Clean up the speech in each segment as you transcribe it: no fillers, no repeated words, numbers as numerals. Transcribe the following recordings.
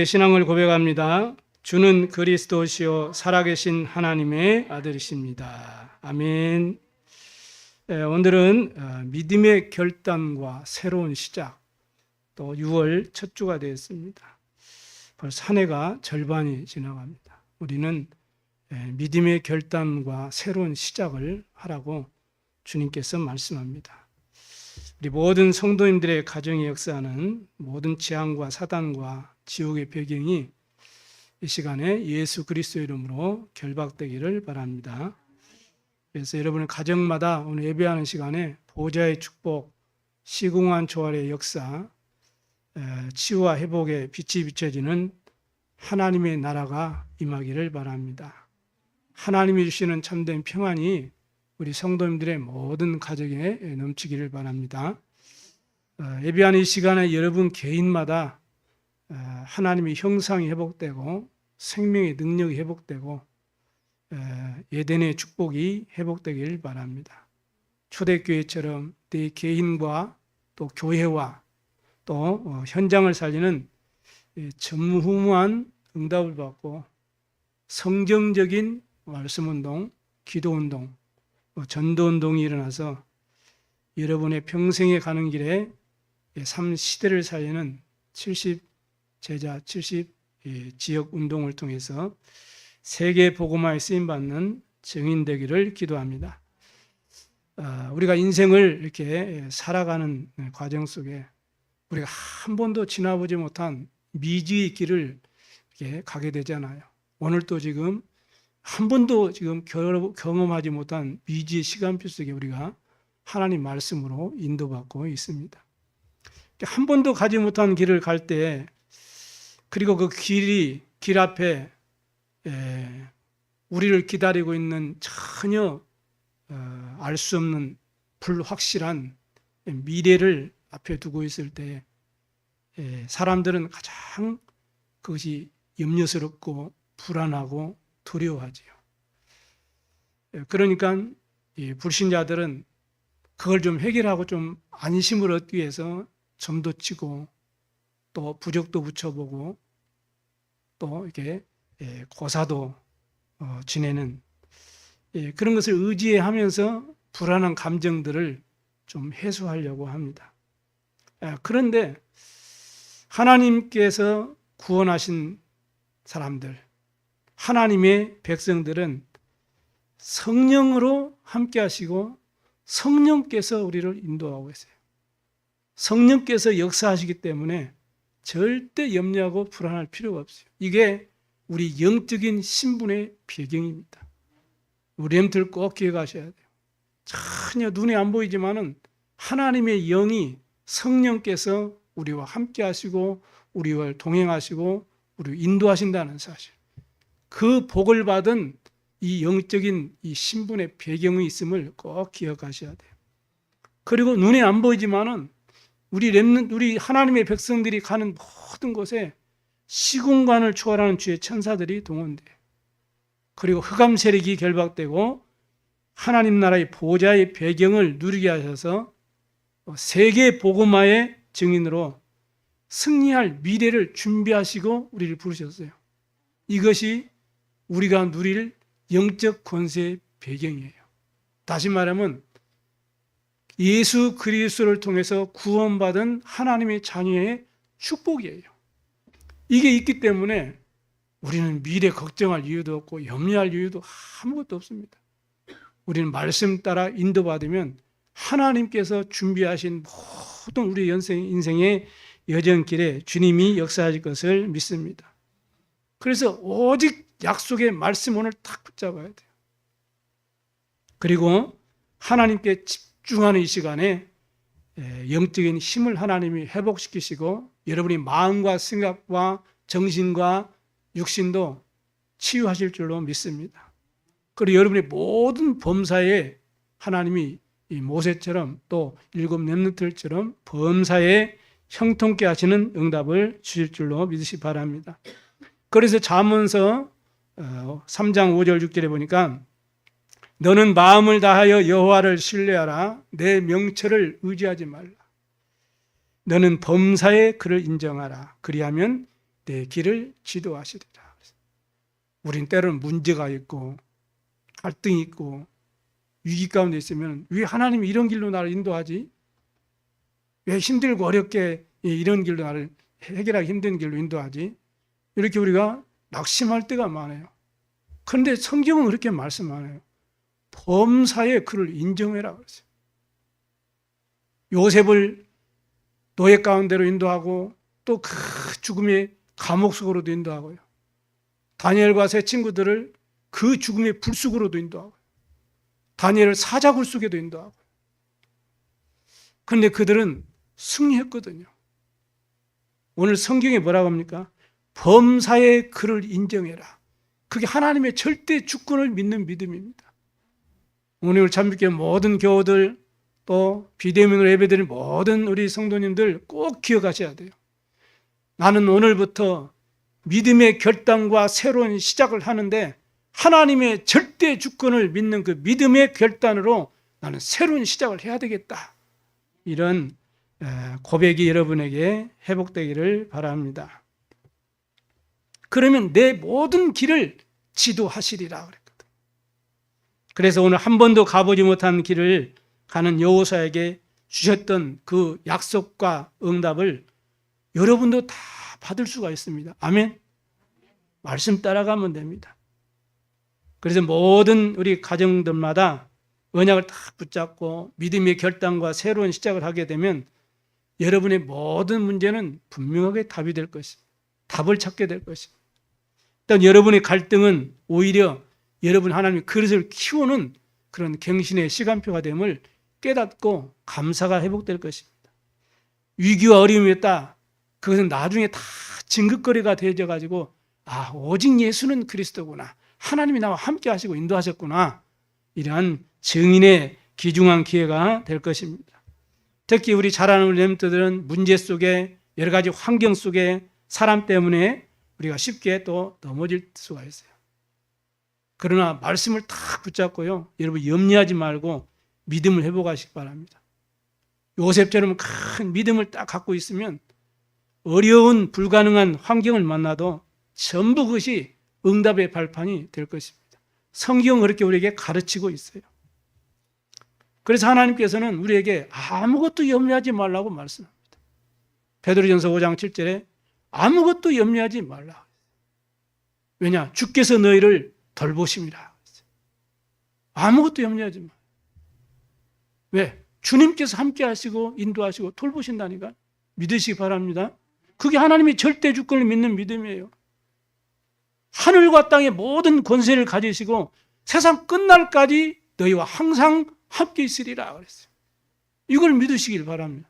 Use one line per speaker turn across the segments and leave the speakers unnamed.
신앙을 고백합니다. 주는 그리스도시요 살아계신 하나님의 아들이십니다. 아멘. 오늘은 믿음의 결단과 새로운 시작, 또 6월 첫 주가 되었습니다. 벌써 한 해가 절반이 지나갑니다. 우리는 믿음의 결단과 새로운 시작을 하라고 주님께서 말씀합니다. 우리 모든 성도님들의 가정의 역사는 모든 재앙과 사단과 지옥의 배경이 이 시간에 예수 그리스도 이름으로 결박되기를 바랍니다. 그래서 여러분의 가정마다 오늘 예배하는 시간에 보좌의 축복, 시공한 조화의 역사, 치유와 회복의 빛이 비춰지는 하나님의 나라가 임하기를 바랍니다. 하나님이 주시는 참된 평안이 우리 성도님들의 모든 가정에 넘치기를 바랍니다. 예배하는 이 시간에 여러분 개인마다 하나님의 형상이 회복되고 생명의 능력이 회복되고 예덴의 축복이 회복되길 바랍니다. 초대교회처럼 내 개인과 또 교회와 또 현장을 살리는 전무후무한 응답을 받고 성경적인 말씀운동, 기도운동, 전도운동이 일어나서 여러분의 평생에 가는 길에 삶 시대를 살리는 70 제자 70 지역 운동을 통해서 세계 복음화에 쓰임받는 증인 되기를 기도합니다. 우리가 인생을 이렇게 살아가는 과정 속에 우리가 한 번도 지나보지 못한 미지의 길을 이렇게 가게 되잖아요. 오늘도 지금 한 번도 지금 경험하지 못한 미지의 시간표 속에 우리가 하나님 말씀으로 인도받고 있습니다. 한 번도 가지 못한 길을 갈 때, 그리고 그 길 앞에 우리를 기다리고 있는 전혀 알 수 없는 불확실한 미래를 앞에 두고 있을 때 사람들은 가장 그것이 염려스럽고 불안하고 두려워하지요. 그러니까 불신자들은 그걸 좀 해결하고 좀 안심을 얻기 위해서 점도 치고 또 부적도 붙여보고 또 이렇게 고사도 지내는 그런 것을 의지하면서 불안한 감정들을 좀 해소하려고 합니다. 그런데 하나님께서 구원하신 사람들, 하나님의 백성들은 성령으로 함께 하시고 성령께서 우리를 인도하고 계세요. 성령께서 역사하시기 때문에 절대 염려하고 불안할 필요가 없어요. 이게 우리 영적인 신분의 배경입니다. 우리 렘들 꼭 기억하셔야 돼요. 전혀 눈에 안 보이지만은 하나님의 영이 성령께서 우리와 함께 하시고 우리와 동행하시고 우리를 인도하신다는 사실. 그 복을 받은 이 영적인 이 신분의 배경이 있음을 꼭 기억하셔야 돼요. 그리고 눈에 안 보이지만은 우리 하나님의 백성들이 가는 모든 곳에 시공간을 초월하는 주의 천사들이 동원돼요. 그리고 흑암 세력이 결박되고 하나님 나라의 보좌의 배경을 누리게 하셔서 세계 복음화의 증인으로 승리할 미래를 준비하시고 우리를 부르셨어요. 이것이 우리가 누릴 영적 권세의 배경이에요. 다시 말하면 예수 그리스도를 통해서 구원받은 하나님의 자녀의 축복이에요. 이게 있기 때문에 우리는 미래 걱정할 이유도 없고 염려할 이유도 아무것도 없습니다. 우리는 말씀 따라 인도받으면 하나님께서 준비하신 모든 우리 인생의 여정길에 주님이 역사하실 것을 믿습니다. 그래서 오직 약속의 말씀을 딱 붙잡아야 돼요. 그리고 하나님께 집중하는 이 시간에 영적인 힘을 하나님이 회복시키시고 여러분이 마음과 생각과 정신과 육신도 치유하실 줄로 믿습니다. 그리고 여러분의 모든 범사에 하나님이 이 모세처럼 또 7 렘넌트들처럼 범사에 형통케 하시는 응답을 주실 줄로 믿으시 바랍니다. 그래서 잠언서 3장 5절 6절에 보니까 너는 마음을 다하여 여호와를 신뢰하라. 내 명철을 의지하지 말라. 너는 범사에 그를 인정하라. 그리하면 내 길을 지도하시리라. 우린 때로는 문제가 있고 갈등이 있고 위기 가운데 있으면 왜 하나님이 이런 길로 나를 인도하지? 왜 힘들고 어렵게 이런 길로 나를 해결하기 힘든 길로 인도하지? 이렇게 우리가 낙심할 때가 많아요. 그런데 성경은 그렇게 말씀 안 해요. 범사에 그를 인정해라 그랬어요. 요셉을 노예 가운데로 인도하고 또 그 죽음의 감옥 속으로도 인도하고요. 다니엘과 세 친구들을 그 죽음의 불 속으로도 인도하고 다니엘을 사자굴 속에도 인도하고. 그런데 그들은 승리했거든요. 오늘 성경에 뭐라고 합니까? 범사에 그를 인정해라. 그게 하나님의 절대 주권을 믿는 믿음입니다. 오늘 참빛교회 모든 교우들 또 비대면으로 예배드린 모든 우리 성도님들 꼭 기억하셔야 돼요. 나는 오늘부터 믿음의 결단과 새로운 시작을 하는데 하나님의 절대 주권을 믿는 그 믿음의 결단으로 나는 새로운 시작을 해야 되겠다. 이런 고백이 여러분에게 회복되기를 바랍니다. 그러면 내 모든 길을 지도하시리라 그랬거든. 그래서 오늘 한 번도 가보지 못한 길을 가는 여호수아에게 주셨던 그 약속과 응답을 여러분도 다 받을 수가 있습니다. 아멘. 말씀 따라가면 됩니다. 그래서 모든 우리 가정들마다 언약을 딱 붙잡고 믿음의 결단과 새로운 시작을 하게 되면 여러분의 모든 문제는 분명하게 답이 될 것입니다. 답을 찾게 될 것입니다. 일단 여러분의 갈등은 오히려 여러분 하나님의 그릇을 키우는 그런 경신의 시간표가 됨을 깨닫고 감사가 회복될 것입니다. 위기와 어려움이 있다. 그것은 나중에 다 징긋거리가 되어져 가지고 아, 오직 예수는 그리스도구나. 하나님이 나와 함께 하시고 인도하셨구나. 이러한 증인의 귀중한 기회가 될 것입니다. 특히 우리 자라는 렘트들은 문제 속에 여러 가지 환경 속에 사람 때문에 우리가 쉽게 또 넘어질 수가 있어요. 그러나 말씀을 딱 붙잡고요. 여러분 염려하지 말고 믿음을 회복하시기 바랍니다. 요셉처럼 큰 믿음을 딱 갖고 있으면 어려운 불가능한 환경을 만나도 전부 그것이 응답의 발판이 될 것입니다. 성경은 그렇게 우리에게 가르치고 있어요. 그래서 하나님께서는 우리에게 아무것도 염려하지 말라고 말씀합니다. 베드로전서 5장 7절에 아무것도 염려하지 말라. 왜냐? 주께서 너희를 돌보심이라. 아무것도 염려하지 마. 왜? 주님께서 함께 하시고 인도하시고 돌보신다니까 믿으시기 바랍니다. 그게 하나님의 절대 주권을 믿는 믿음이에요. 하늘과 땅의 모든 권세를 가지시고 세상 끝날까지 너희와 항상 함께 있으리라 그랬어요. 이걸 믿으시길 바랍니다.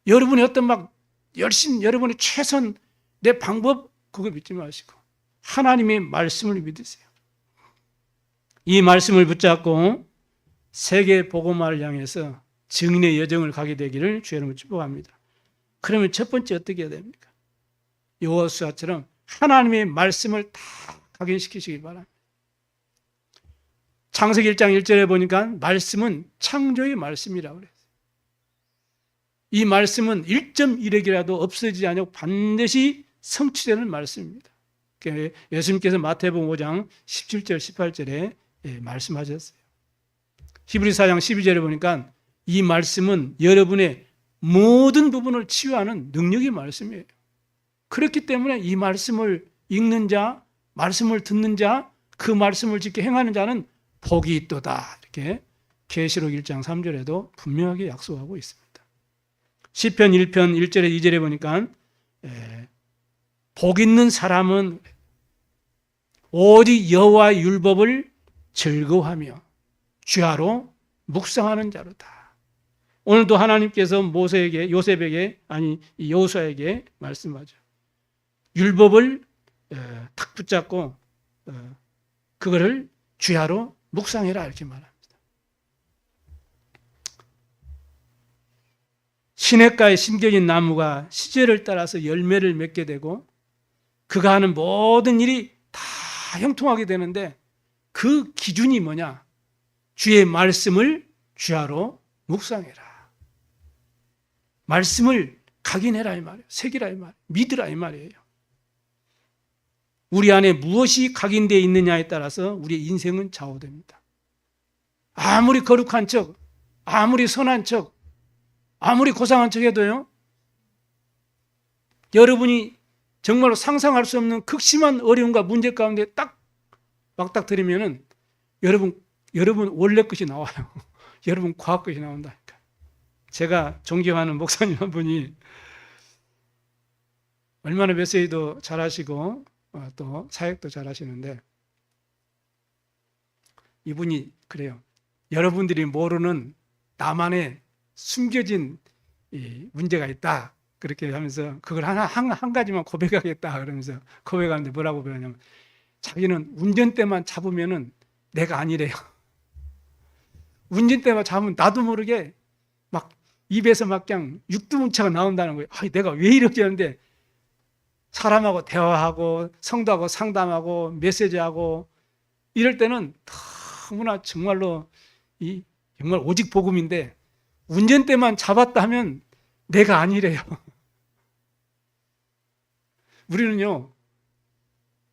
여러분의 어떤 막 열심, 여러분의 최선, 내 방법 그거 믿지 마시고 하나님의 말씀을 믿으세요. 이 말씀을 붙잡고 세계 복음화를 향해서 증인의 여정을 가게 되기를 주의 이름으로 축복합니다. 그러면 첫 번째 어떻게 해야 됩니까? 여호수아처럼 하나님의 말씀을 다 각인시키시기 바랍니다. 창세기 1장 1절에 보니까 말씀은 창조의 말씀이라고 그랬어요. 이 말씀은 1.1핵이라도 없어지지 않고 반드시 성취되는 말씀입니다. 예수님께서 마태복음 5장 17절 18절에 말씀하셨어요. 히브리서 4장 12절에 보니까 이 말씀은 여러분의 모든 부분을 치유하는 능력의 말씀이에요. 그렇기 때문에 이 말씀을 읽는 자, 말씀을 듣는 자, 그 말씀을 지켜 행하는 자는 복이 있도다. 이렇게 계시록 1장 3절에도 분명하게 약속하고 있습니다. 시편 1편 1절에 2절에 보니까 복 있는 사람은 오직 여호와의 율법을 즐거워하며 주야로 묵상하는 자로다. 오늘도 하나님께서 모세에게, 요셉에게, 아니 여호수아에게 말씀하죠. 율법을 탁 붙잡고 그거를 주야로 묵상해라 이렇게 말합니다. 시냇가에 심겨진 나무가 시절을 따라서 열매를 맺게 되고 그가 하는 모든 일이 다 형통하게 되는데 그 기준이 뭐냐? 주의 말씀을 주야로 묵상해라. 말씀을 각인해라 이 말이에요. 새기라 이 말이에요. 믿으라 이 말이에요. 우리 안에 무엇이 각인되어 있느냐에 따라서 우리의 인생은 좌우됩니다. 아무리 거룩한 척, 아무리 선한 척, 아무리 고상한 척 해도요, 여러분이 정말로 상상할 수 없는 극심한 어려움과 문제 가운데 딱 막닥뜨리면은 여러분 원래 것이 나와요. 여러분 과학 것이 나온다니까. 제가 존경하는 목사님 한 분이 얼마나 메시지도 잘하시고 또 사역도 잘하시는데, 이분이 그래요. 여러분들이 모르는 나만의 숨겨진 이 문제가 있다. 그렇게 하면서 그걸 한 가지만 고백하겠다 그러면서 고백하는데 뭐라고 고백하냐면, 자기는 운전대만 잡으면은 내가 아니래요. 운전대만 잡으면 나도 모르게 막 입에서 막 그냥 육두문자가 나온다는 거예요. 아, 내가 왜 이렇게 하는데, 사람하고 대화하고 성도하고 상담하고 메시지하고 이럴 때는 너무나 정말로 정말 오직 복음인데, 운전대만 잡았다 하면 내가 아니래요. 우리는요,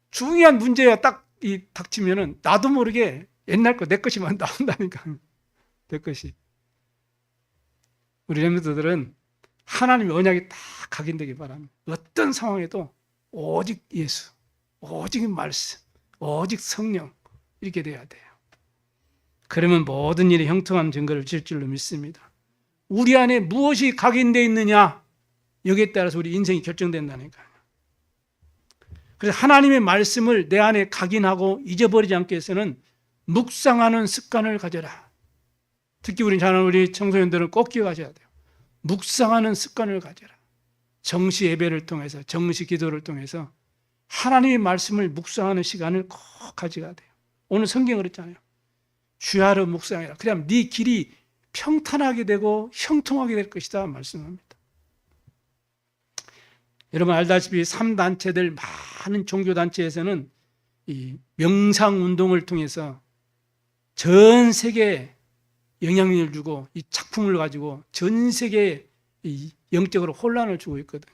중요한 문제가 딱 닥치면은 나도 모르게 옛날 거 내 것이만 나온다니까. 내 것이. 우리 렘넌트들은 하나님의 언약이 다 각인되기 바랍니다. 어떤 상황에도 오직 예수, 오직 말씀, 오직 성령, 이렇게 돼야 돼요. 그러면 모든 일에 형통한 증거를 줄 줄로 믿습니다. 우리 안에 무엇이 각인되어 있느냐, 여기에 따라서 우리 인생이 결정된다니까요. 그래서 하나님의 말씀을 내 안에 각인하고 잊어버리지 않기 위해서는 묵상하는 습관을 가져라. 특히 우리 청소년들은 꼭 기억하셔야 돼요. 묵상하는 습관을 가져라. 정시 예배를 통해서, 정시 기도를 통해서 하나님의 말씀을 묵상하는 시간을 꼭 가져가야 돼요. 오늘 성경 그랬잖아요. 주야로 묵상해라. 그럼 네 길이 평탄하게 되고 형통하게 될 것이다 말씀합니다. 여러분 알다시피 3단체들, 많은 종교단체에서는 이 명상운동을 통해서 전 세계에 영향력을 주고 이 작품을 가지고 전 세계에 영적으로 혼란을 주고 있거든요.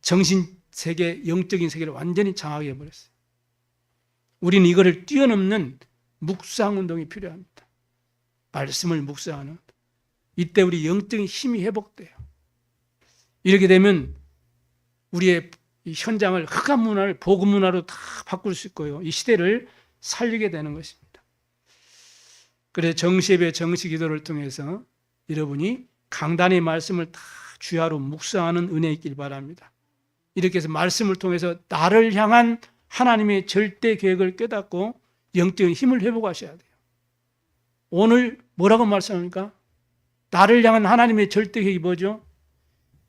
정신세계, 영적인 세계를 완전히 장악해 버렸어요. 우리는 이거를 뛰어넘는 묵상운동이 필요합니다. 말씀을 묵상하는. 이때 우리 영적인 힘이 회복돼요. 이렇게 되면 우리의 이 현장을 흑암 문화를 복음 문화로 다 바꿀 수 있고요. 이 시대를 살리게 되는 것입니다. 그래서 정시예배, 정시기도를 통해서 여러분이 강단의 말씀을 다 주야로 묵상하는 은혜 있길 바랍니다. 이렇게 해서 말씀을 통해서 나를 향한 하나님의 절대 계획을 깨닫고 영적인 힘을 회복하셔야 돼요. 오늘 뭐라고 말씀합니까? 나를 향한 하나님의 절대 계획이 뭐죠?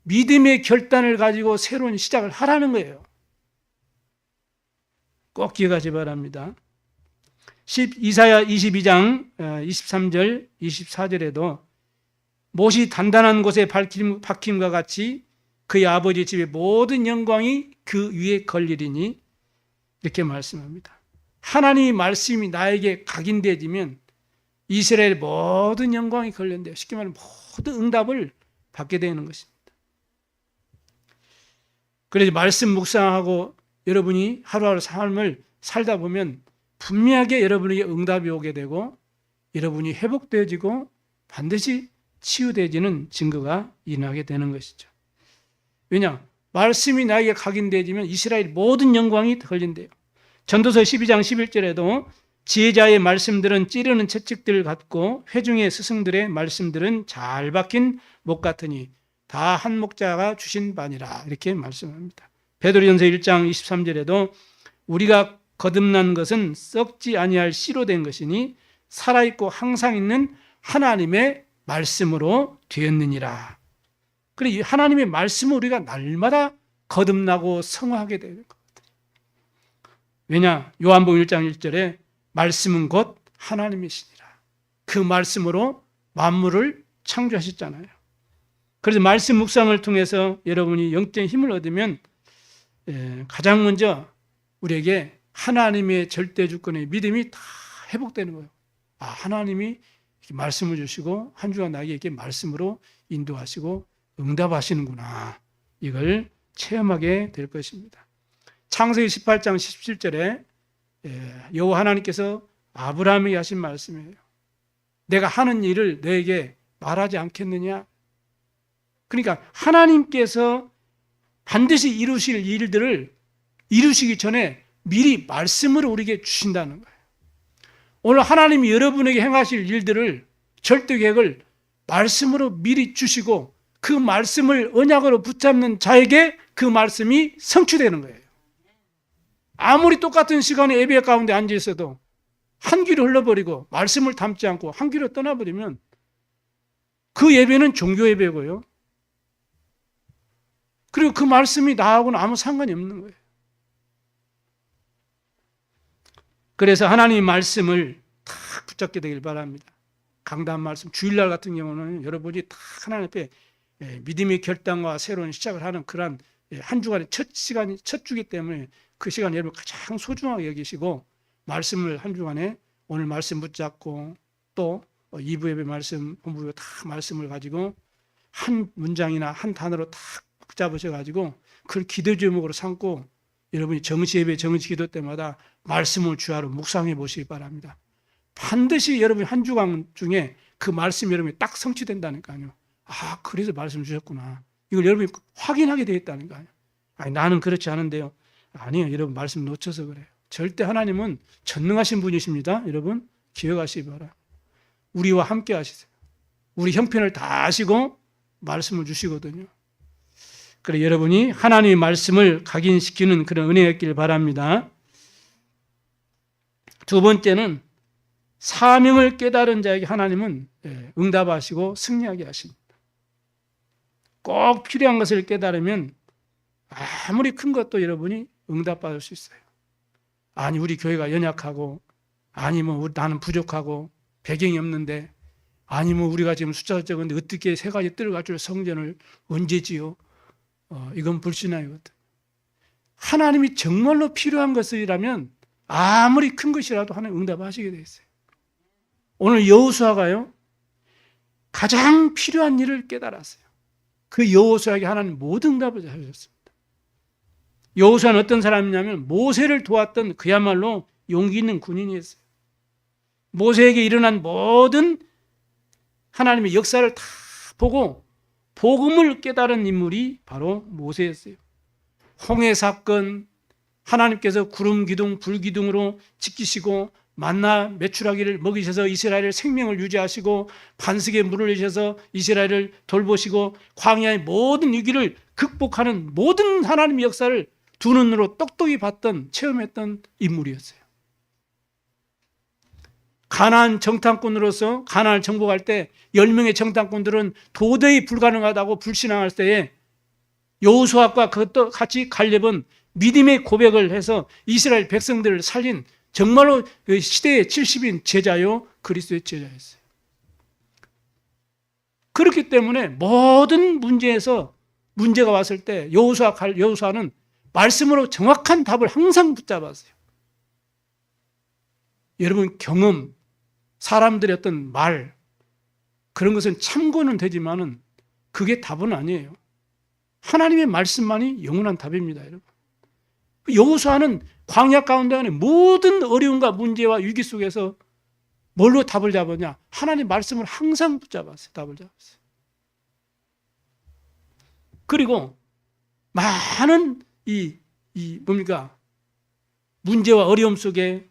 믿음의 결단을 가지고 새로운 시작을 하라는 거예요. 꼭 기억하시 바랍니다. 이사야 22장 23절 24절에도 못이 단단한 곳에 박힘과 같이 그의 아버지 집의 모든 영광이 그 위에 걸리리니, 이렇게 말씀합니다. 하나님의 말씀이 나에게 각인되어지면 이스라엘의 모든 영광이 걸린대요. 쉽게 말하면 모든 응답을 받게 되는 것입니다. 그래서 말씀 묵상하고 여러분이 하루하루 삶을 살다 보면 분명하게 여러분에게 응답이 오게 되고 여러분이 회복되어지고 반드시 치유되어지는 증거가 일어나게 되는 것이죠. 왜냐? 말씀이 나에게 각인되어지면 이스라엘 모든 영광이 걸린대요. 전도서 12장 11절에도 지혜자의 말씀들은 찌르는 채찍들 같고 회중의 스승들의 말씀들은 잘 박힌 목 같으니 다 한 목자가 주신 바니라, 이렇게 말씀합니다. 베드로전서 1장 23절에도 우리가 거듭난 것은 썩지 아니할 씨로 된 것이니 살아있고 항상 있는 하나님의 말씀으로 되었느니라. 그래, 하나님의 말씀을 우리가 날마다 거듭나고 성화하게 되는 거거든요. 왜냐? 요한복음 1장 1절에 말씀은 곧 하나님이시니라. 그 말씀으로 만물을 창조하셨잖아요. 그래서 말씀 묵상을 통해서 여러분이 영적인 힘을 얻으면 가장 먼저 우리에게 하나님의 절대 주권의 믿음이 다 회복되는 거예요. 아, 하나님이 말씀을 주시고 한 주간 나에게 이렇게 말씀으로 인도하시고 응답하시는구나. 이걸 체험하게 될 것입니다. 창세기 18장 17절에 여호와 하나님께서 아브라함에게 하신 말씀이에요. 내가 하는 일을 너에게 말하지 않겠느냐. 그러니까 하나님께서 반드시 이루실 일들을 이루시기 전에 미리 말씀을 우리에게 주신다는 거예요. 오늘 하나님이 여러분에게 행하실 일들을 절대 계획을 말씀으로 미리 주시고 그 말씀을 언약으로 붙잡는 자에게 그 말씀이 성취되는 거예요. 아무리 똑같은 시간에 예배 가운데 앉아 있어도 한 귀로 흘러버리고 말씀을 담지 않고 한 귀로 떠나버리면 그 예배는 종교 예배고요. 그리고 그 말씀이 나하고는 아무 상관이 없는 거예요. 그래서 하나님의 말씀을 딱 붙잡게 되길 바랍니다. 강단 말씀, 주일날 같은 경우는 여러분이 딱 하나님 앞에 믿음의 결단과 새로운 시작을 하는 그러한 한 주간의 첫 시간이 첫 주기 때문에 그 시간 여러분 가장 소중하게 여기시고 말씀을 한 주간에 오늘 말씀 붙잡고 또 2부 예배 말씀, 본부 예배 다 말씀을 가지고 한 문장이나 한 단어로 딱 붙잡으셔가지고 그걸 기도 제목으로 삼고 여러분이 정시 예배, 정시 기도 때마다 말씀을 주하로 묵상해 보시기 바랍니다. 반드시 여러분이 한 주간 중에 그 말씀이 여러분이 딱 성취된다니까요. 아, 그래서 말씀 주셨구나. 이걸 여러분이 확인하게 되겠다니까요. 아니, 나는 그렇지 않은데요. 아니요, 여러분 말씀 놓쳐서 그래요. 절대 하나님은 전능하신 분이십니다. 여러분 기억하시기 바랍니다. 우리와 함께 하시세요. 우리 형편을 다 아시고 말씀을 주시거든요. 그래 여러분이 하나님의 말씀을 각인시키는 그런 은혜가 있길 바랍니다. 두 번째는 사명을 깨달은 자에게 하나님은 응답하시고 승리하게 하십니다. 꼭 필요한 것을 깨달으면 아무리 큰 것도 여러분이 응답받을 수 있어요. 아니 우리 교회가 연약하고 아니 뭐 나는 부족하고 배경이 없는데 아니 뭐 우리가 지금 숫자가 적은데 어떻게 세 가지 뜰을 갖출 성전을 언제 지어? 이건 불신앙이거든. 하나님이 정말로 필요한 것이라면 아무리 큰 것이라도 하나님 응답하시게 돼 있어요. 오늘 여호수아가요 가장 필요한 일을 깨달았어요. 그 여호수아에게 하나님 모든 응답을 하셨습니다. 여호수아는 어떤 사람이냐면 모세를 도왔던 그야말로 용기 있는 군인이었어요. 모세에게 일어난 모든 하나님의 역사를 다 보고 복음을 깨달은 인물이 바로 모세였어요. 홍해 사건, 하나님께서 구름 기둥, 불 기둥으로 지키시고 만나 메추라기를 먹이셔서 이스라엘의 생명을 유지하시고 반석에 물을 내셔서 이스라엘을 돌보시고 광야의 모든 위기를 극복하는 모든 하나님의 역사를 두 눈으로 똑똑히 봤던 체험했던 인물이었어요. 가나안 정탐꾼으로서 가나안을 정복할 때 10명의 정탐꾼들은 도저히 불가능하다고 불신앙할 때에 여호수아과 그것도 같이 갈렙은 믿음의 고백을 해서 이스라엘 백성들을 살린 정말로 그 시대의 70인 제자요 그리스도의 제자였어요. 그렇기 때문에 모든 문제에서 문제가 왔을 때 여호수아는 말씀으로 정확한 답을 항상 붙잡았어요. 여러분 경험, 사람들의 어떤 말 그런 것은 참고는 되지만은 그게 답은 아니에요. 하나님의 말씀만이 영원한 답입니다, 여러분. 여호수아는 광야 가운데 안에 모든 어려움과 문제와 위기 속에서 뭘로 답을 잡았냐? 하나님 말씀을 항상 붙잡았어요. 답을 잡았어요. 그리고 많은 뭡니까? 문제와 어려움 속에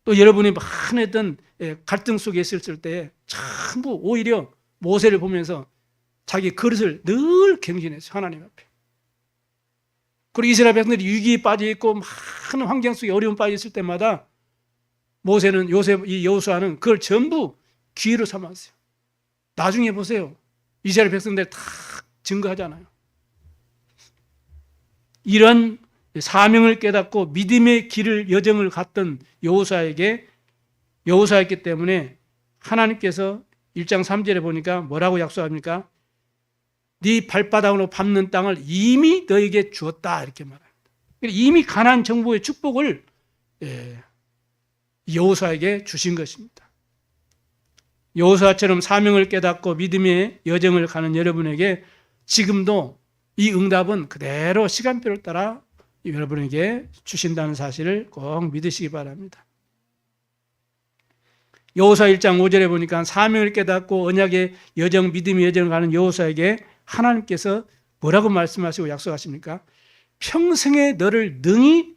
또 여러분이 많은 어떤 갈등 속에 있을 때 전부 오히려 모세를 보면서 자기 그릇을 늘 갱신했어요. 하나님 앞에. 그리고 이스라엘 백성들이 위기에 빠져 있고 많은 환경 속에 어려움 빠져 있을 때마다 모세는 여호수아는 그걸 전부 기회로 삼았어요. 나중에 보세요. 이스라엘 백성들 다 증거하잖아요. 이런 사명을 깨닫고 믿음의 길을 여정을 갔던 여호수아였기 때문에 하나님께서 1장 3절에 보니까 뭐라고 약속합니까? 네 발바닥으로 밟는 땅을 이미 너에게 주었다 이렇게 말합니다. 이미 가나안 정복의 축복을 여호수아에게 주신 것입니다. 여호수아처럼 사명을 깨닫고 믿음의 여정을 가는 여러분에게 지금도 이 응답은 그대로 시간표를 따라 여러분에게 주신다는 사실을 꼭 믿으시기 바랍니다. 여호수아 1장 5절에 보니까 사명을 깨닫고 언약의 여정, 믿음의 여정을 가는 여호수아에게 하나님께서 뭐라고 말씀하시고 약속하십니까? 평생에 너를 능히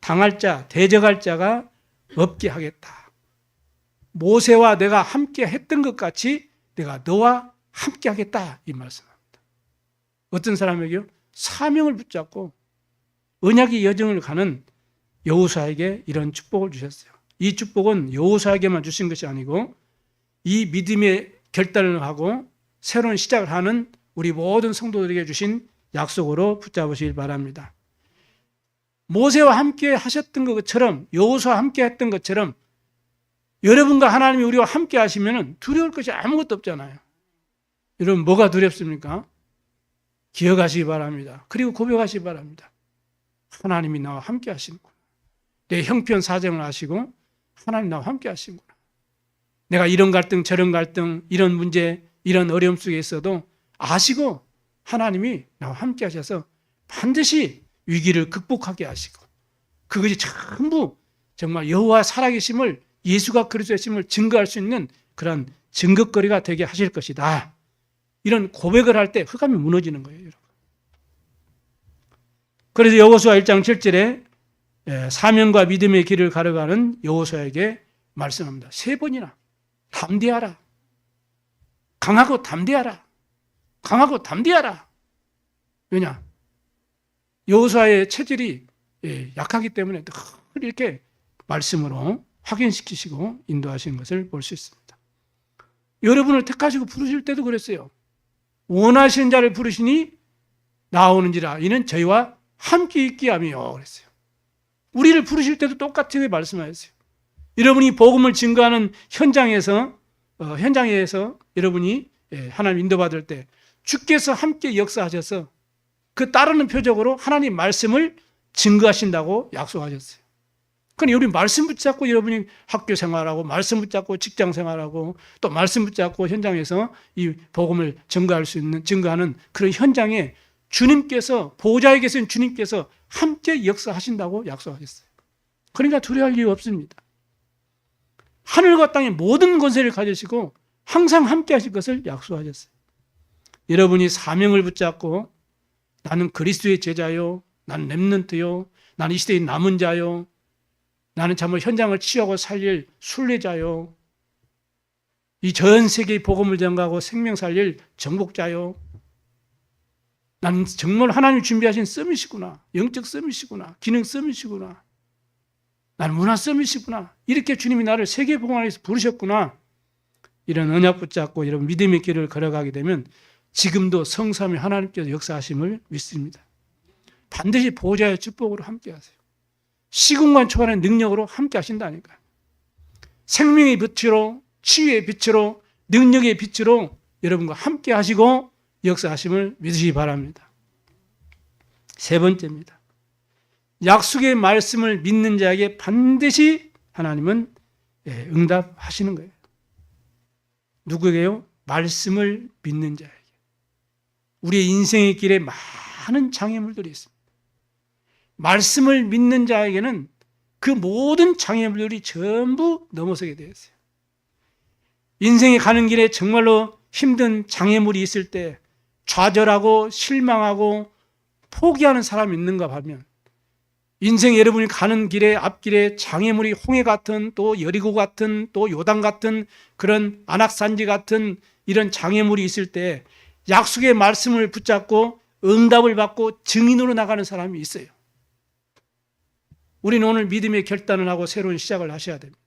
당할 자, 대적할 자가 없게 하겠다. 모세와 내가 함께 했던 것 같이 내가 너와 함께 하겠다, 이 말씀합니다. 어떤 사람에게요? 사명을 붙잡고 언약의 여정을 가는 여호수아에게 이런 축복을 주셨어요. 이 축복은 여호수아에게만 주신 것이 아니고 이 믿음의 결단을 하고 새로운 시작을 하는 우리 모든 성도들에게 주신 약속으로 붙잡으시길 바랍니다. 모세와 함께 하셨던 것처럼, 여호수아와 함께 했던 것처럼 여러분과 하나님이 우리와 함께 하시면 두려울 것이 아무것도 없잖아요. 여러분, 뭐가 두렵습니까? 기억하시기 바랍니다. 그리고 고백하시기 바랍니다. 하나님이 나와 함께 하시는구나. 내 형편 사정을 아시고 하나님 나와 함께 하시는구나. 내가 이런 갈등 저런 갈등 이런 문제 이런 어려움 속에 있어도 아시고 하나님이 나와 함께 하셔서 반드시 위기를 극복하게 하시고 그것이 전부 정말 여호와 살아계심을 예수가 그리스도이심을 증거할 수 있는 그런 증거거리가 되게 하실 것이다. 이런 고백을 할 때 흑암이 무너지는 거예요, 여러분. 그래서 여호수아 1장 7절에 사명과 믿음의 길을 가려가는 여호수아에게 말씀합니다. 3번이나 담대하라. 강하고 담대하라. 강하고 담대하라. 왜냐? 여호수아의 체질이 약하기 때문에 늘 이렇게 말씀으로 확인시키시고 인도하시는 것을 볼 수 있습니다. 여러분을 택하시고 부르실 때도 그랬어요. 원하시는 자를 부르시니 나오는지라 이는 저희와 함께 있게 하며 그랬어요. 우리를 부르실 때도 똑같이 말씀하셨어요. 여러분이 복음을 증거하는 현장에서 여러분이 하나님 인도받을 때 주께서 함께 역사하셔서 그 따르는 표적으로 하나님 말씀을 증거하신다고 약속하셨어요. 그러니까 우리 말씀 붙잡고 여러분이 학교 생활하고 말씀 붙잡고 직장 생활하고 또 말씀 붙잡고 현장에서 이 복음을 증거하는 그런 현장에 주님께서 보호자에 계신 주님께서 함께 역사하신다고 약속하셨어요. 그러니까 두려워할 이유 없습니다. 하늘과 땅의 모든 권세를 가지시고 항상 함께 하실 것을 약속하셨어요. 여러분이 사명을 붙잡고 나는 그리스도의 제자요, 나는 렘넌트요, 나는 이 시대의 남은 자요, 나는 정말 현장을 치유하고 살릴 순례자요, 이 전 세계의 복음을 전가하고 생명 살릴 정복자요, 나는 정말 하나님 준비하신 썸이시구나, 영적 썸이시구나, 기능 썸이시구나, 나는 문화 썸이시구나, 이렇게 주님이 나를 세계 복음 안에서 부르셨구나. 이런 언약 붙잡고 여러분 믿음의 길을 걸어가게 되면 지금도 성삼위 하나님께서 역사하심을 믿습니다. 반드시 보호자의 축복으로 함께 하세요. 시공간 초월의 능력으로 함께 하신다니까요. 생명의 빛으로, 치유의 빛으로, 능력의 빛으로 여러분과 함께 하시고 역사하심을 믿으시기 바랍니다. 3번째입니다. 약속의 말씀을 믿는 자에게 반드시 하나님은 응답하시는 거예요. 누구에게요? 말씀을 믿는 자에게. 우리의 인생의 길에 많은 장애물들이 있습니다. 말씀을 믿는 자에게는 그 모든 장애물들이 전부 넘어서게 되어 있어요. 인생에 가는 길에 정말로 힘든 장애물이 있을 때 좌절하고 실망하고 포기하는 사람이 있는가 하면 인생 여러분이 가는 길에 앞길에 장애물이 홍해 같은 또 여리고 같은 또 요단 같은 그런 안악산지 같은 이런 장애물이 있을 때 약속의 말씀을 붙잡고 응답을 받고 증인으로 나가는 사람이 있어요. 우리는 오늘 믿음의 결단을 하고 새로운 시작을 하셔야 됩니다.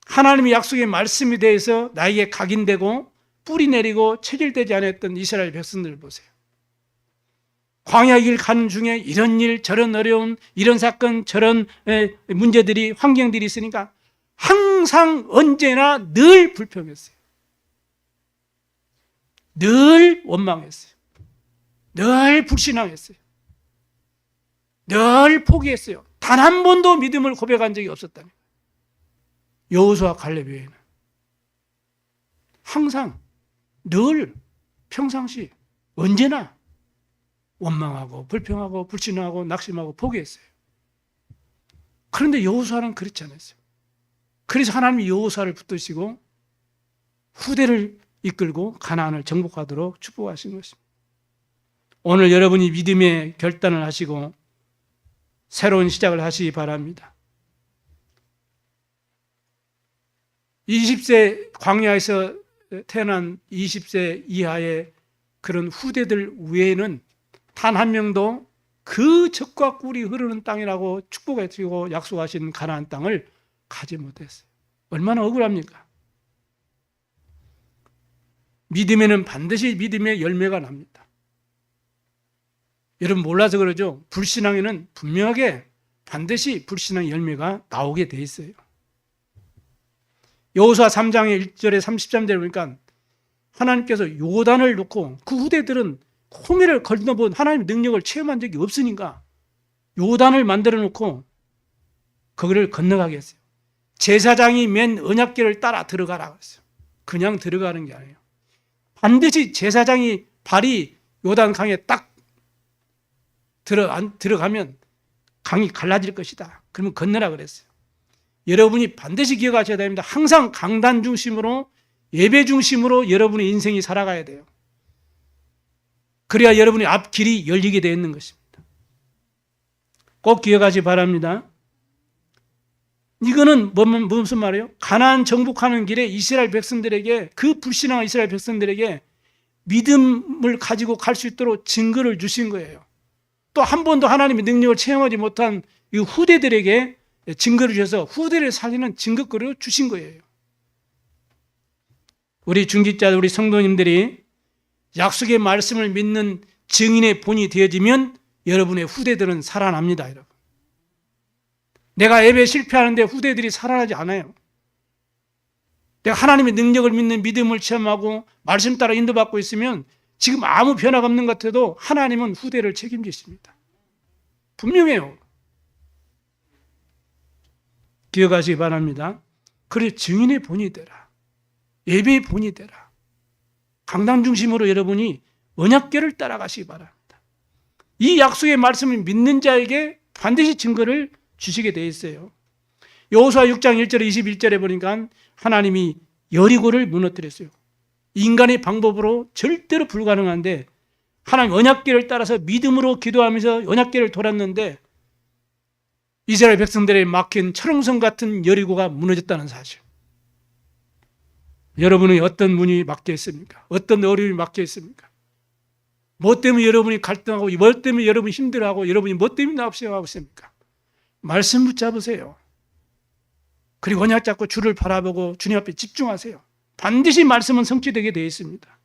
하나님의 약속의 말씀에 대해서 나에게 각인되고 뿌리 내리고 체질되지 않았던 이스라엘 백성들을 보세요. 광야 길 가는 중에 이런 일 저런 어려움 이런 사건 저런 문제들이 환경들이 있으니까 항상 언제나 늘 불평했어요. 늘 원망했어요. 늘 불신앙했어요. 늘 포기했어요. 단 한 번도 믿음을 고백한 적이 없었다니. 여호수아 갈렙 외에는 항상 늘 평상시 언제나 원망하고 불평하고 불신하고 낙심하고 포기했어요. 그런데 여호수아는 그렇지 않았어요. 그래서 하나님이 여호수아를 붙드시고 후대를 이끌고 가나안을 정복하도록 축복하신 것입니다. 오늘 여러분이 믿음의 결단을 하시고 새로운 시작을 하시기 바랍니다. 20세 광야에서 태어난 20세 이하의 그런 후대들 외에는 단 한 명도 그 젖과 꿀이 흐르는 땅이라고 축복해 주시고 약속하신 가나안 땅을 가지 못했어요. 얼마나 억울합니까? 믿음에는 반드시 믿음의 열매가 납니다. 여러분 몰라서 그러죠? 불신앙에는 분명하게 반드시 불신앙 열매가 나오게 돼 있어요. 여호수아 3장의 1절에 33절에 보니까 하나님께서 요단을 놓고 그 후대들은 홍해를 건너본 하나님의 능력을 체험한 적이 없으니까 요단을 만들어 놓고 거기를 건너가게 했어요. 제사장이 맨 언약궤를 따라 들어가라고 했어요. 그냥 들어가는 게 아니에요. 반드시 제사장이 발이 요단 강에 딱 들어가면 강이 갈라질 것이다. 그러면 건너라 그랬어요. 여러분이 반드시 기억하셔야 됩니다. 항상 강단 중심으로 예배 중심으로 여러분의 인생이 살아가야 돼요. 그래야 여러분의 앞길이 열리게 되어 있는 것입니다. 꼭 기억하시기 바랍니다. 이거는 무슨 말이에요? 가나안 정복하는 길에 이스라엘 백성들에게 그 불신앙한 이스라엘 백성들에게 믿음을 가지고 갈 수 있도록 증거를 주신 거예요. 또 한 번도 하나님의 능력을 체험하지 못한 이 후대들에게 증거를 주셔서 후대를 살리는 증거거리를 주신 거예요. 우리 중직자들, 우리 성도님들이 약속의 말씀을 믿는 증인의 본이 되어지면 여러분의 후대들은 살아납니다. 여러분. 내가 예배 실패하는데 후대들이 살아나지 않아요. 내가 하나님의 능력을 믿는 믿음을 체험하고 말씀 따라 인도받고 있으면 지금 아무 변화가 없는 것 같아도 하나님은 후대를 책임지십니다. 분명해요. 기억하시기 바랍니다. 그래 증인의 본이 되라. 예배의 본이 되라. 강단 중심으로 여러분이 언약궤를 따라가시기 바랍니다. 이 약속의 말씀을 믿는 자에게 반드시 증거를 주시게 되어 있어요. 여호수아 6장 1절에 21절에 보니까 하나님이 여리고를 무너뜨렸어요. 인간의 방법으로 절대로 불가능한데 하나님 언약궤를 따라서 믿음으로 기도하면서 언약궤를 돌았는데 이스라엘 백성들의 막힌 철옹성 같은 여리고가 무너졌다는 사실. 여러분의 어떤 문이 막혀 있습니까? 어떤 어려움이 막혀 있습니까? 뭐 때문에 여러분이 갈등하고 뭐 때문에 여러분이 힘들어하고 여러분이 뭐 때문에 납세하고 있습니까? 말씀 붙잡으세요. 그리고 언약 잡고 주를 바라보고 주님 앞에 집중하세요. 반드시 말씀은 성취되게 되어 있습니다.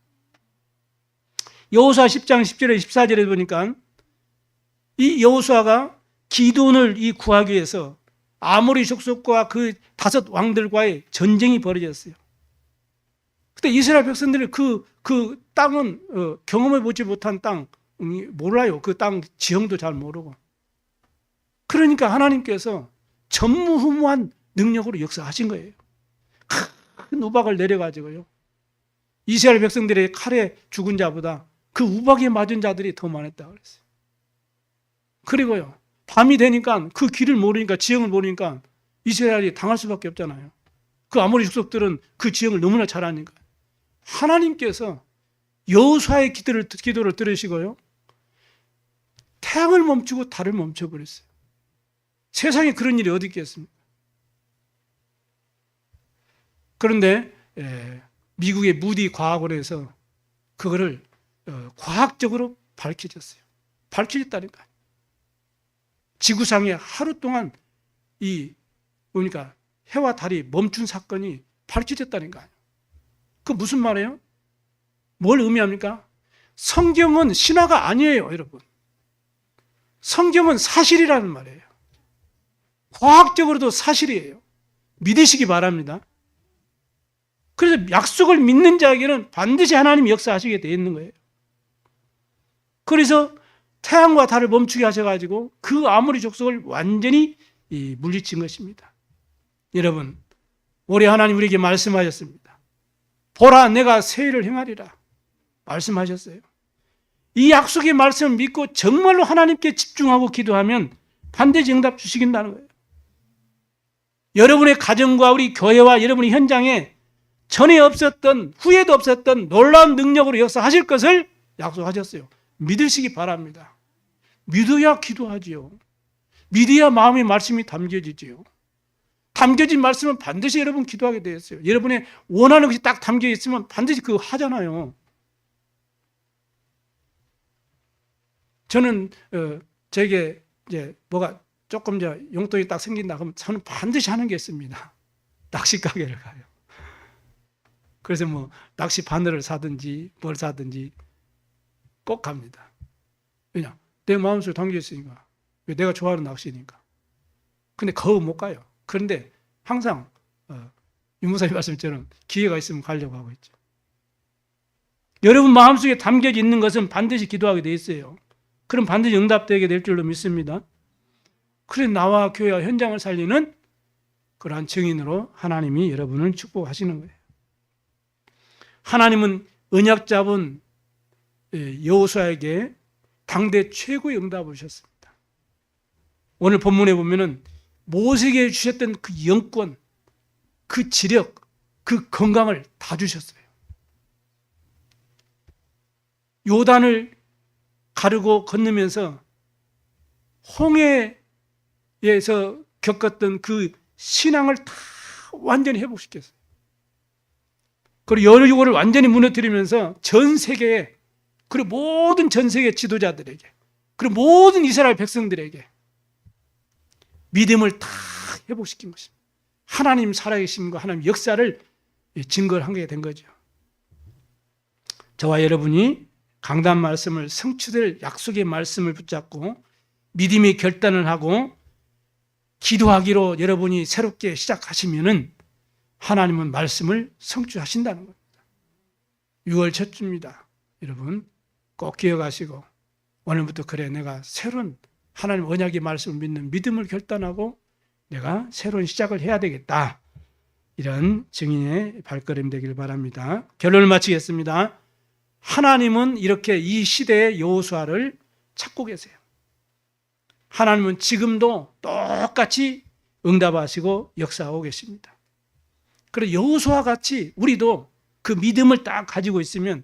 여호수아 10장 10절에 14절에 보니까 이 여호수아가 기드온을 구하기 위해서 아모리 족속과 그 5 왕들과의 전쟁이 벌어졌어요. 그때 이스라엘 백성들이 그 땅은 경험해 보지 못한 땅 몰라요. 그 땅 지형도 잘 모르고. 그러니까 하나님께서 전무후무한 능력으로 역사하신 거예요. 큰 우박을 내려가지고요. 이스라엘 백성들의 칼에 죽은 자보다 그 우박에 맞은 자들이 더 많았다고 그랬어요. 그리고요. 밤이 되니까 그 길을 모르니까 지형을 모르니까 이스라엘이 당할 수밖에 없잖아요. 그 아모리 족속들은 그 지형을 너무나 잘 아니까. 하나님께서 여호수아의 기도를 들으시고요. 태양을 멈추고 달을 멈춰버렸어요. 세상에 그런 일이 어디 있겠습니까? 그런데 미국의 무디 과학원에서 그거를 과학적으로 밝혀졌어요. 밝혀졌다니까요. 지구상에 하루 동안 그러니까 해와 달이 멈춘 사건이 밝혀졌다니까요. 그 무슨 말이에요? 뭘 의미합니까? 성경은 신화가 아니에요, 여러분. 성경은 사실이라는 말이에요. 과학적으로도 사실이에요. 믿으시기 바랍니다. 그래서 약속을 믿는 자에게는 반드시 하나님이 역사하시게 되어 있는 거예요. 그래서 태양과 달을 멈추게 하셔가지고 그 아모리 족속을 완전히 물리친 것입니다. 여러분, 올해 하나님 우리에게 말씀하셨습니다. 보라, 내가 새 일을 행하리라 말씀하셨어요. 이 약속의 말씀을 믿고 정말로 하나님께 집중하고 기도하면 반드시 응답 주시긴다는 거예요. 여러분의 가정과 우리 교회와 여러분의 현장에 전에 없었던, 후에도 없었던 놀라운 능력으로 역사하실 것을 약속하셨어요. 믿으시기 바랍니다. 믿어야 기도하지요. 믿어야 마음의 말씀이 담겨지지요. 담겨진 말씀은 반드시 여러분 기도하게 되어 있어요. 여러분의 원하는 것이 딱 담겨 있으면 반드시 그거 하잖아요. 저는 저에게 이제 뭐가 조금 용돈이 딱 생긴다 그러면 저는 반드시 하는 게 있습니다. 낚시 가게를 가요. 그래서 뭐 낚시 바늘을 사든지 뭘 사든지 꼭 갑니다. 왜냐? 내 마음속에 담겨 있으니까. 내가 좋아하는 낚시니까. 근데 거의 못 가요. 그런데 항상 유무사님 말씀처럼 기회가 있으면 가려고 하고 있죠. 여러분 마음속에 담겨져 있는 것은 반드시 기도하게 돼 있어요. 그럼 반드시 응답되게 될 줄로 믿습니다. 그래 나와 교회와 현장을 살리는 그러한 증인으로 하나님이 여러분을 축복하시는 거예요. 하나님은 언약 잡은 여호수아에게 당대 최고의 응답을 주셨습니다. 오늘 본문에 보면은 모세에게 주셨던 그 영권, 그 지력, 그 건강을 다 주셨어요. 요단을 가르고 건너면서 홍해에서 겪었던 그 신앙을 다 완전히 회복시켰어요. 그리고 여리고를 완전히 무너뜨리면서 전 세계에, 그리고 모든 전 세계 지도자들에게, 그리고 모든 이스라엘 백성들에게 믿음을 다 회복시킨 것입니다. 하나님 살아계심과 하나님 역사를 증거를 하게 된 거죠. 저와 여러분이 강단 말씀을 성취될 약속의 말씀을 붙잡고 믿음의 결단을 하고 기도하기로 여러분이 새롭게 시작하시면은 하나님은 말씀을 성취하신다는 겁니다. 6월 첫 주입니다. 여러분 꼭 기억하시고 오늘부터 그래 내가 새로운 하나님 언약의 말씀을 믿는 믿음을 결단하고 내가 새로운 시작을 해야 되겠다. 이런 증인의 발걸음 되길 바랍니다. 결론을 마치겠습니다. 하나님은 이렇게 이 시대의 여호수아를 찾고 계세요. 하나님은 지금도 똑같이 응답하시고 역사하고 계십니다. 그리고 여호수아 같이 우리도 그 믿음을 딱 가지고 있으면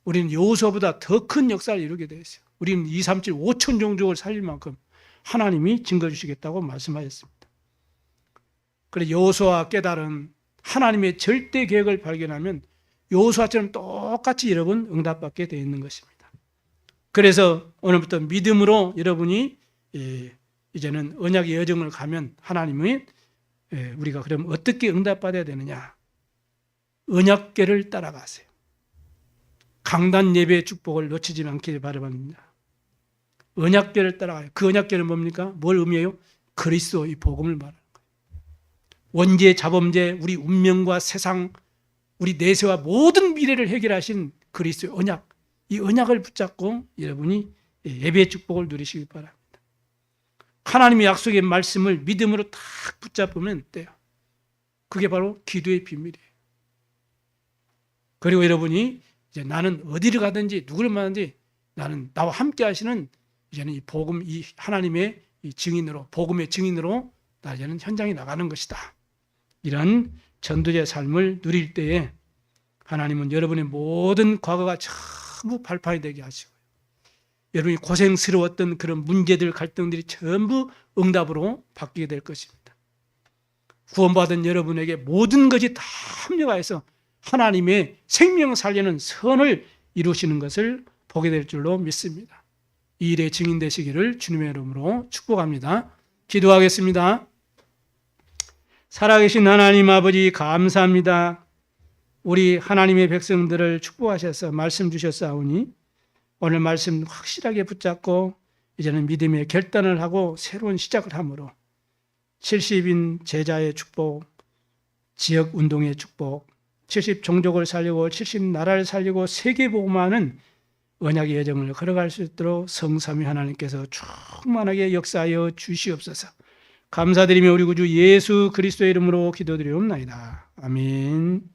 우리는 여호수아보다 더 큰 역사를 이루게 되어 있어요. 우리는 2, 3, 7, 5천 종족을 살릴 만큼 하나님이 증거 주시겠다고 말씀하셨습니다. 그래서 여호수아가 깨달은 하나님의 절대 계획을 발견하면 여호수아처럼 똑같이 여러분 응답받게 되어 있는 것입니다. 그래서 오늘부터 믿음으로 여러분이 이제는 언약의 여정을 가면 하나님이 우리가 그럼 어떻게 응답받아야 되느냐? 언약궤를 따라가세요. 강단 예배의 축복을 놓치지 않기를 바랍니다. 언약궤를 따라가요. 그 언약궤는 뭡니까? 뭘 의미해요? 그리스도의 복음을 말하는 거예요. 원죄, 자범죄, 우리 운명과 세상, 우리 내세와 모든 미래를 해결하신 그리스도의 언약, 이 언약을 붙잡고 여러분이 예배의 축복을 누리시기 바랍니다. 하나님의 약속의 말씀을 믿음으로 딱 붙잡으면 돼요. 그게 바로 기도의 비밀이에요. 그리고 여러분이 이제 나는 어디를 가든지 누구를 만나든지 나는 나와 함께 하시는 이제는 이 복음, 이 하나님의 이 증인으로, 복음의 증인으로 나 이제는 현장에 나가는 것이다. 이런 전도자의 삶을 누릴 때에 하나님은 여러분의 모든 과거가 전부 발판이 되게 하시고요. 여러분이 고생스러웠던 그런 문제들, 갈등들이 전부 응답으로 바뀌게 될 것입니다. 구원받은 여러분에게 모든 것이 다 합력하여서 하나님의 생명을 살리는 선을 이루시는 것을 보게 될 줄로 믿습니다. 이 일의 증인 되시기를 주님의 이름으로 축복합니다. 기도하겠습니다. 살아계신 하나님 아버지 감사합니다. 우리 하나님의 백성들을 축복하셔서 말씀 주셨사오니 오늘 말씀 확실하게 붙잡고 이제는 믿음의 결단을 하고 새로운 시작을 함으로 70인 제자의 축복, 지역운동의 축복, 70종족을 살리고 70나라를 살리고 세계복음화하는 언약의 여정을 걸어갈 수 있도록 성삼위 하나님께서 충만하게 역사하여 주시옵소서. 감사드리며 우리 구주 예수 그리스도의 이름으로 기도드리옵나이다. 아멘.